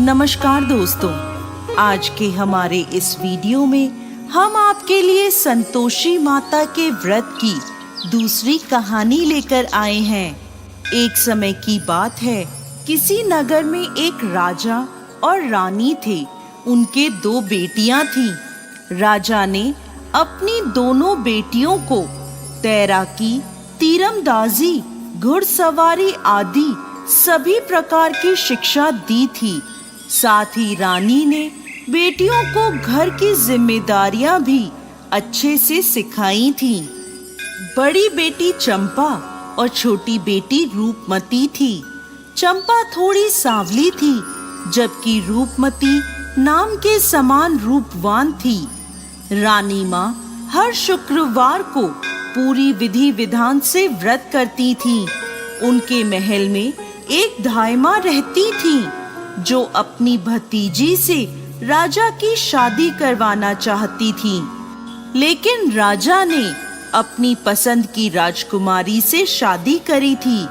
नमस्कार दोस्तों, आज के हमारे इस वीडियो में हम आपके लिए संतोषी माता के व्रत की दूसरी कहानी लेकर आए हैं। एक समय की बात है, किसी नगर में एक राजा और रानी थे। उनके 2 बेटियां थीं। राजा ने अपनी दोनों बेटियों को तैराकी, तीरंदाजी, घुड़सवारी आदि सभी प्रकार की शिक्षा दी थी। साथ ही रानी ने बेटियों को घर की जिम्मेदारियां भी अच्छे से सिखाई थीं। बड़ी बेटी चंपा और छोटी बेटी रूपमती थी। चंपा थोड़ी सांवली थी, जबकि रूपमती नाम के समान रूपवान थी। रानी माँ हर शुक्रवार को पूरी विधि विधान से व्रत करती थी। उनके महल में एक धायमा रहती थी जो अपनी भतीजी से राजा की शादी करवाना चाहती थी, लेकिन राजा ने अपनी पसंद की राजकुमारी से शादी करी थी।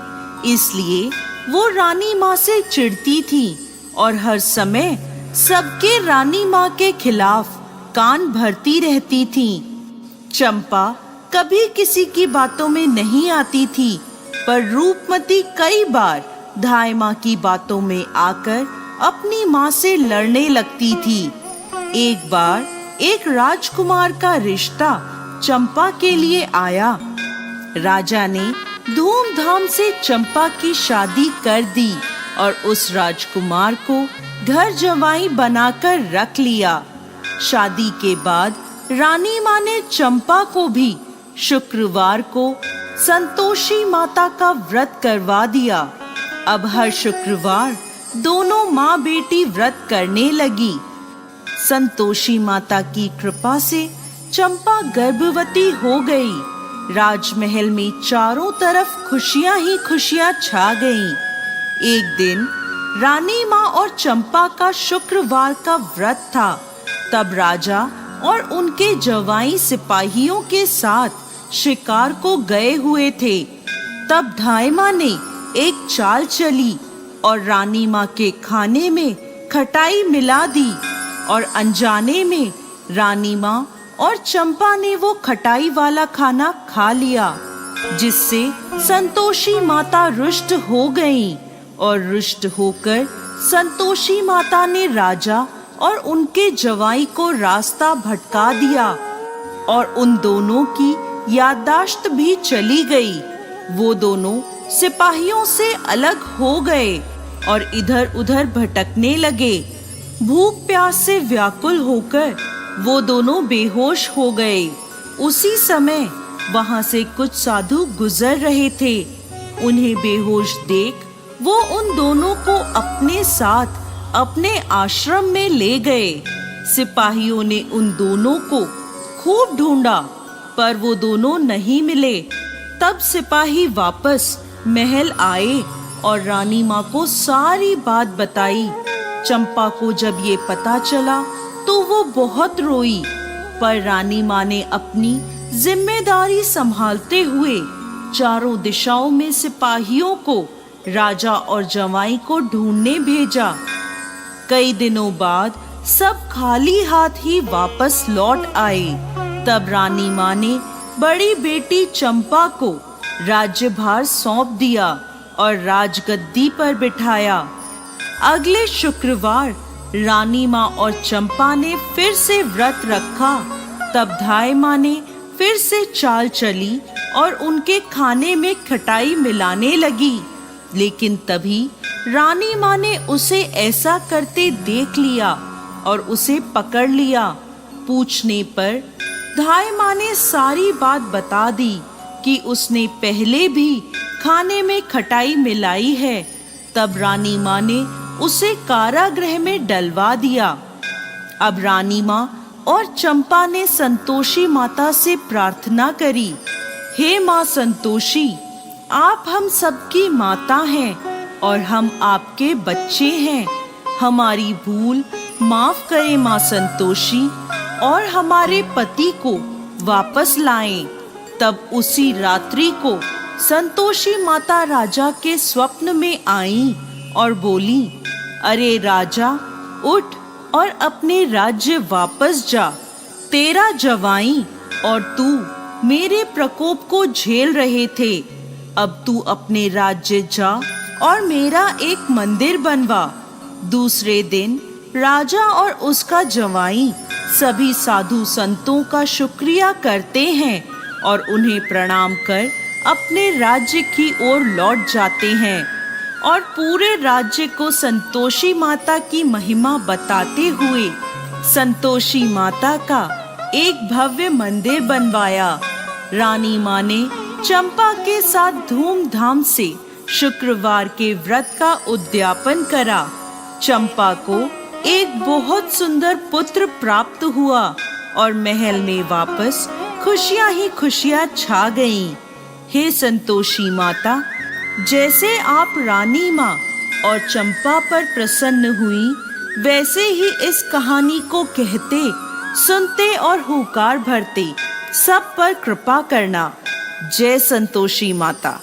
इसलिए वो रानी माँ से चिढ़ती थी और हर समय सबके रानी माँ के खिलाफ कान भरती रहती थी। चंपा कभी किसी की बातों में नहीं आती थी, पर रूपमती कई बार धायमा की बातों में आकर अपनी माँ से लड़ने लगती थी। एक बार एक राजकुमार का रिश्ता चंपा के लिए आया। राजा ने धूमधाम से चंपा की शादी कर दी और उस राजकुमार को घर जवाई बनाकर रख लिया। शादी के बाद रानी माँ ने चंपा को भी शुक्रवार को संतोषी माता का व्रत करवा दिया। अब हर शुक्रवार दोनों माँ बेटी व्रत करने लगी। संतोषी माता की कृपा से चंपा गर्भवती हो गई। राजमहल में चारों तरफ खुशियां ही खुशियां छा गईं। एक दिन रानी माँ और चंपा का शुक्रवार का व्रत था। तब राजा और उनके जवाई सिपाहियों के साथ शिकार को गए हुए थे। तब धायमा ने एक चाल चली और रानी माँ के खाने में खटाई मिला दी और अनजाने में रानी माँ और चंपा ने वो खटाई वाला खाना खा लिया, जिससे संतोषी माता रुष्ट हो गईं। और रुष्ट होकर संतोषी माता ने राजा और उनके जवाई को रास्ता भटका दिया और उन दोनों की याददाश्त भी चली गई। वो दोनों सिपाहियों से अलग हो गए और इधर उधर भटकने लगे। भूख प्यास से व्याकुल होकर वो दोनों बेहोश हो गए। उसी समय वहां से कुछ साधु गुजर रहे थे। उन्हें बेहोश देख वो उन दोनों को अपने साथ अपने आश्रम में ले गए। सिपाहियों ने उन दोनों को खूब ढूंढा, पर वो दोनों नहीं मिले। तब सिपाही वापस महल आए और रानी माँ को सारी बात बताई। चंपा को जब ये पता चला तो वो बहुत रोई, पर रानी माँ ने अपनी जिम्मेदारी संभालते हुए चारों दिशाओं में सिपाहियों को राजा और जवाई को ढूंढने भेजा। कई दिनों बाद सब खाली हाथ ही वापस लौट आए। तब रानी माँ ने बड़ी बेटी चंपा को राज्यभार सौंप दिया और राजगद्दी पर बिठाया। अगले शुक्रवार रानी माँ और चंपा ने फिर से व्रत रखा। तब धायमा ने फिर से चाल चली और उनके खाने में खटाई मिलाने लगी, लेकिन तभी रानी माँ ने उसे ऐसा करते देख लिया और उसे पकड़ लिया। पूछने पर धायमा ने सारी बात बता दी कि उसने पहले भी खाने में खटाई मिलाई है। तब रानी माँ ने उसे कारागृह में डलवा दिया। अब रानी माँ और चंपा ने संतोषी माता से प्रार्थना करी, हे माँ संतोषी, आप हम सबकी माता हैं और हम आपके बच्चे हैं। हमारी भूल माफ करें माँ संतोषी और हमारे पति को वापस लाएं। तब उसी रात्रि को संतोषी माता राजा के स्वप्न में आईं और बोली, अरे राजा, उठ और अपने राज्य वापस जा। तेरा जवाई और तू मेरे प्रकोप को झेल रहे थे। अब तू अपने राज्य जा और मेरा एक मंदिर बनवा। दूसरे दिन राजा और उसका जवाई सभी साधु संतों का शुक्रिया करते हैं और उन्हें प्रणाम कर अपने राज्य की ओर लौट जाते हैं और पूरे राज्य को संतोषी माता की महिमा बताते हुए संतोषी माता का एक भव्य मंदिर बनवाया। रानी माँ ने चंपा के साथ धूमधाम से शुक्रवार के व्रत का उद्यापन करा। चंपा को एक बहुत सुंदर पुत्र प्राप्त हुआ और महल में वापस खुशियां ही खुशियां छा गईं। हे संतोषी माता, जैसे आप रानी माँ और चंपा पर प्रसन्न हुई, वैसे ही इस कहानी को कहते, सुनते और हुंकार भरते सब पर कृपा करना। जय संतोषी माता।